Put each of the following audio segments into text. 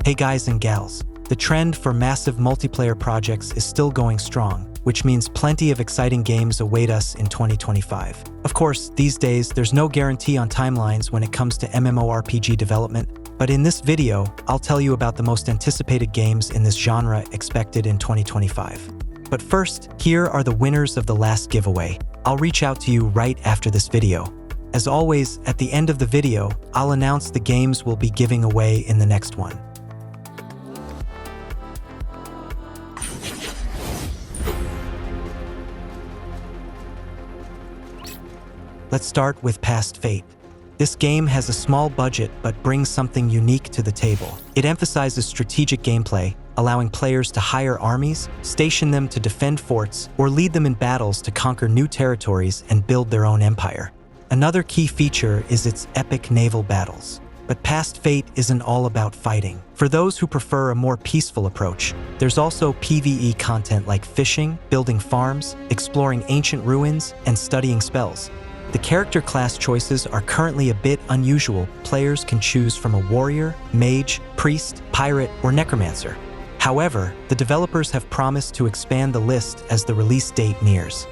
Hey guys and gals, the trend for massive multiplayer projects is still going strong, which means plenty of exciting games await us in 2025. Of course, these days, there's no guarantee on timelines when it comes to MMORPG development, but in this video, I'll tell you about the most anticipated games in this genre expected in 2025. But first, here are the winners of the last giveaway. I'll reach out to you right after this video. As always, at the end of the video, I'll announce the games we'll be giving away in the next one. Let's start with Past Fate. This game has a small budget but brings something unique to the table. It emphasizes strategic gameplay, allowing players to hire armies, station them to defend forts, or lead them in battles to conquer new territories and build their own empire. Another key feature is its epic naval battles. But Past Fate isn't all about fighting. For those who prefer a more peaceful approach, there's also PvE content like fishing, building farms, exploring ancient ruins, and studying spells. The character class choices are currently a bit unusual. Players can choose from a warrior, mage, priest, pirate, or necromancer. However, the developers have promised to expand the list as the release date nears.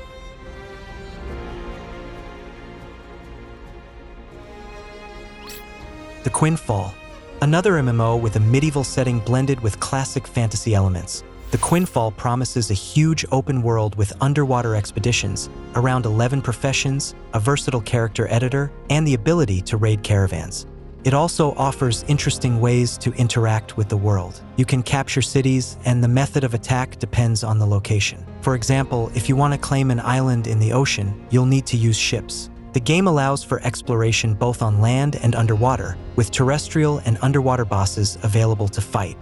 The Quinfall, another MMO with a medieval setting blended with classic fantasy elements. The Quinfall promises a huge open world with underwater expeditions, around 11 professions, a versatile character editor, and the ability to raid caravans. It also offers interesting ways to interact with the world. You can capture cities, and the method of attack depends on the location. For example, if you want to claim an island in the ocean, you'll need to use ships. The game allows for exploration both on land and underwater, with terrestrial and underwater bosses available to fight.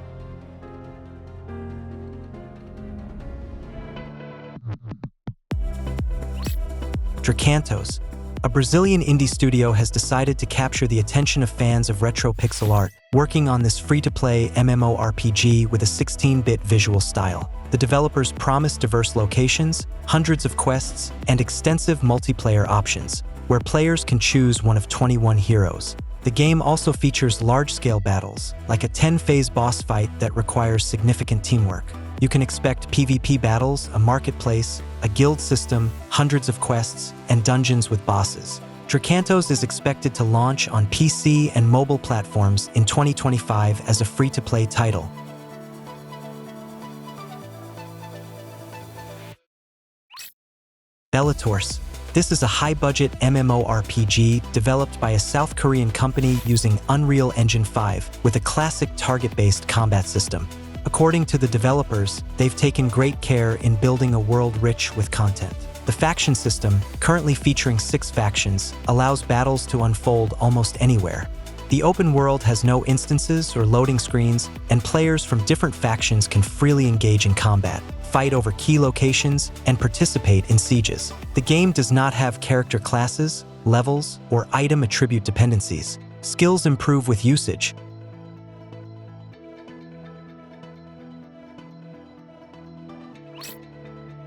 Drakantos, a Brazilian indie studio, has decided to capture the attention of fans of retro pixel art, working on this free-to-play MMORPG with a 16-bit visual style. The developers promise diverse locations, hundreds of quests, and extensive multiplayer options, where players can choose one of 21 heroes. The game also features large-scale battles, like a 10-phase boss fight that requires significant teamwork. You can expect PvP battles, a marketplace, a guild system, hundreds of quests, and dungeons with bosses. Drakantos is expected to launch on PC and mobile platforms in 2025 as a free-to-play title. Bellatores. This is a high-budget MMORPG developed by a South Korean company using Unreal Engine 5 with a classic target-based combat system. According to the developers, they've taken great care in building a world rich with content. The faction system, currently featuring 6 factions, allows battles to unfold almost anywhere. The open world has no instances or loading screens, and players from different factions can freely engage in combat, fight over key locations, and participate in sieges. The game does not have character classes, levels, or item attribute dependencies. Skills improve with usage.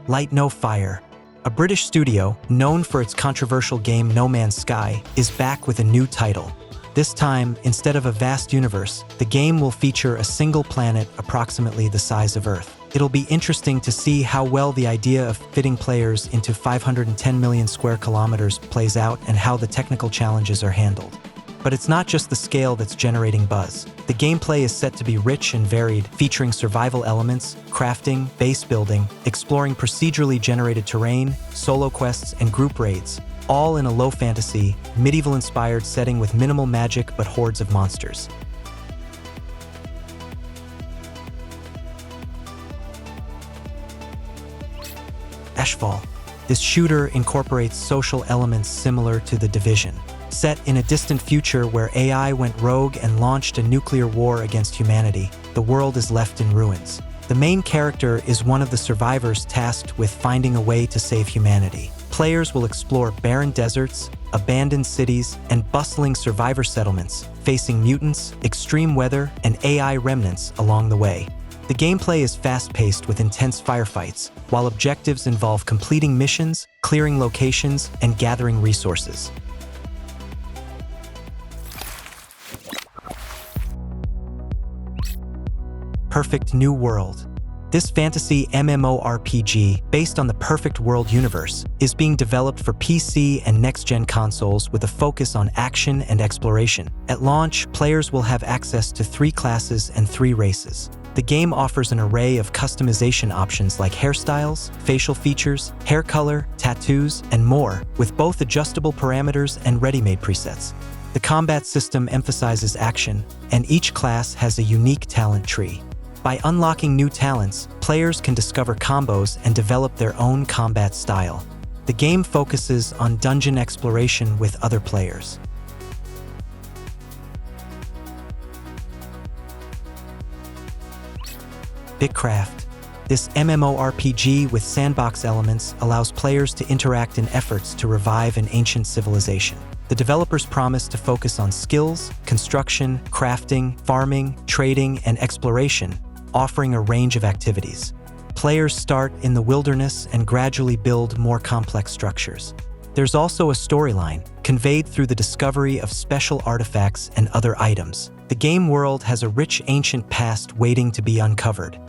Light No Fire. A British studio, known for its controversial game No Man's Sky, is back with a new title. This time, instead of a vast universe, the game will feature a single planet approximately the size of Earth. It'll be interesting to see how well the idea of fitting players into 510 million square kilometers plays out and how the technical challenges are handled. But it's not just the scale that's generating buzz. The gameplay is set to be rich and varied, featuring survival elements, crafting, base building, exploring procedurally generated terrain, solo quests, and group raids, all in a low fantasy, medieval-inspired setting with minimal magic but hordes of monsters. Ashfall. This shooter incorporates social elements similar to The Division. Set in a distant future where AI went rogue and launched a nuclear war against humanity, the world is left in ruins. The main character is one of the survivors tasked with finding a way to save humanity. Players will explore barren deserts, abandoned cities, and bustling survivor settlements, facing mutants, extreme weather, and AI remnants along the way. The gameplay is fast-paced with intense firefights, while objectives involve completing missions, clearing locations, and gathering resources. Perfect New World. This fantasy MMORPG, based on the Perfect World universe, is being developed for PC and next-gen consoles with a focus on action and exploration. At launch, players will have access to 3 classes and 3 races. The game offers an array of customization options like hairstyles, facial features, hair color, tattoos, and more, with both adjustable parameters and ready-made presets. The combat system emphasizes action, and each class has a unique talent tree. By unlocking new talents, players can discover combos and develop their own combat style. The game focuses on dungeon exploration with other players. Bitcraft. This MMORPG with sandbox elements allows players to interact in efforts to revive an ancient civilization. The developers promise to focus on skills, construction, crafting, farming, trading, and exploration, offering a range of activities. Players start in the wilderness and gradually build more complex structures. There's also a storyline, conveyed through the discovery of special artifacts and other items. The game world has a rich ancient past waiting to be uncovered.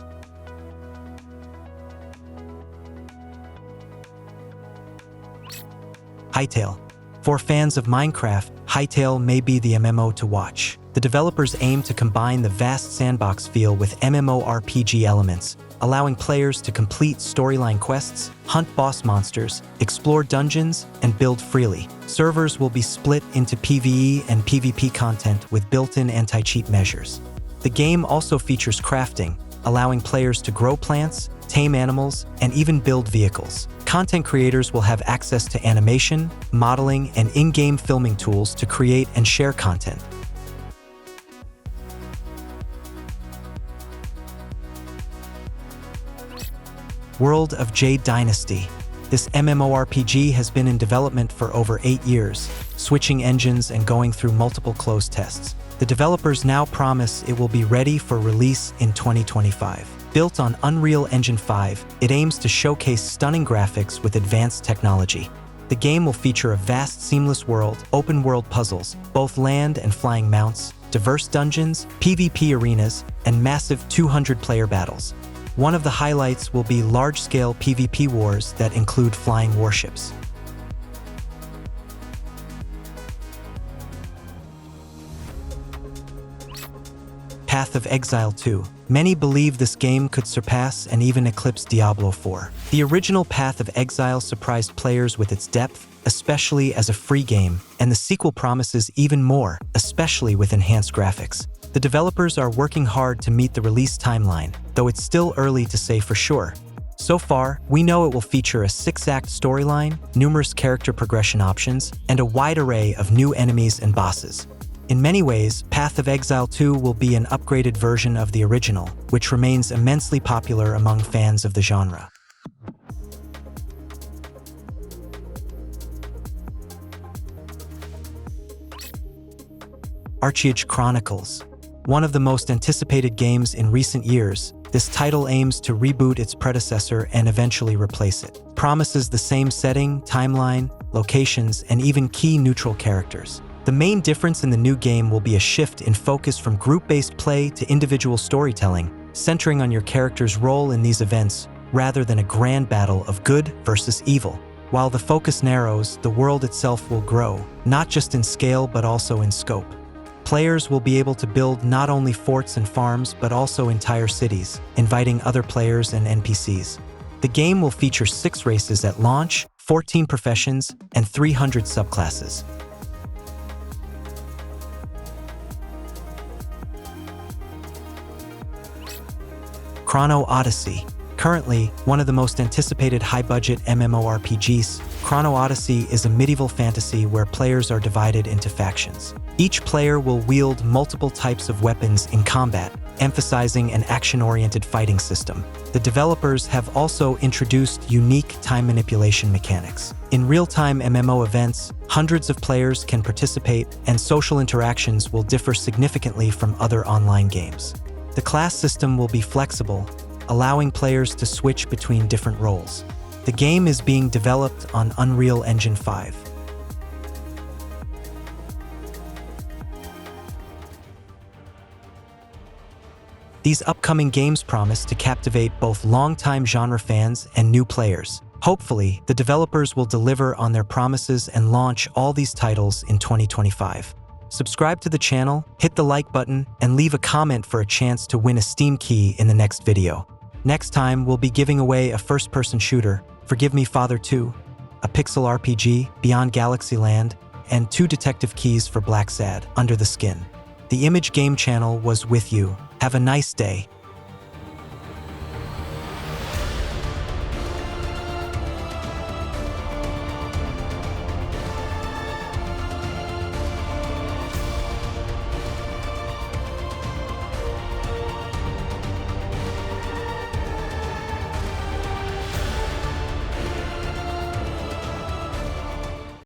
Hytale. For fans of Minecraft, Hytale may be the MMO to watch. The developers aim to combine the vast sandbox feel with MMORPG elements, allowing players to complete storyline quests, hunt boss monsters, explore dungeons, and build freely. Servers will be split into PvE and PvP content with built-in anti-cheat measures. The game also features crafting, allowing players to grow plants, tame animals, and even build vehicles. Content creators will have access to animation, modeling, and in-game filming tools to create and share content. World of Jade Dynasty. This MMORPG has been in development for over 8 years, switching engines and going through multiple closed tests. The developers now promise it will be ready for release in 2025. Built on Unreal Engine 5, it aims to showcase stunning graphics with advanced technology. The game will feature a vast, seamless world, open-world puzzles, both land and flying mounts, diverse dungeons, PvP arenas, and massive 200-player battles. One of the highlights will be large-scale PvP wars that include flying warships. Path of Exile 2. Many believe this game could surpass and even eclipse Diablo 4. The original Path of Exile surprised players with its depth, especially as a free game, and the sequel promises even more, especially with enhanced graphics. The developers are working hard to meet the release timeline, though it's still early to say for sure. So far, we know it will feature a 6-act storyline, numerous character progression options, and a wide array of new enemies and bosses. In many ways, Path of Exile 2 will be an upgraded version of the original, which remains immensely popular among fans of the genre. ArcheAge Chronicles. One of the most anticipated games in recent years, this title aims to reboot its predecessor and eventually replace it. Promises the same setting, timeline, locations, and even key neutral characters. The main difference in the new game will be a shift in focus from group-based play to individual storytelling, centering on your character's role in these events rather than a grand battle of good versus evil. While the focus narrows, the world itself will grow, not just in scale but also in scope. Players will be able to build not only forts and farms but also entire cities, inviting other players and NPCs. The game will feature 6 races at launch, 14 professions, and 300 subclasses. Chrono Odyssey. Currently, one of the most anticipated high-budget MMORPGs, Chrono Odyssey is a medieval fantasy where players are divided into factions. Each player will wield multiple types of weapons in combat, emphasizing an action-oriented fighting system. The developers have also introduced unique time manipulation mechanics. In real-time MMO events, hundreds of players can participate, and social interactions will differ significantly from other online games. The class system will be flexible, allowing players to switch between different roles. The game is being developed on Unreal Engine 5. These upcoming games promise to captivate both longtime genre fans and new players. Hopefully, the developers will deliver on their promises and launch all these titles in 2025. Subscribe to the channel, hit the like button, and leave a comment for a chance to win a Steam key in the next video. Next time, we'll be giving away a first-person shooter, Forgive Me Father 2, a pixel RPG, Beyond Galaxy Land, and 2 detective keys for Black Sad, Under the Skin. The Image Game channel was with you. Have a nice day.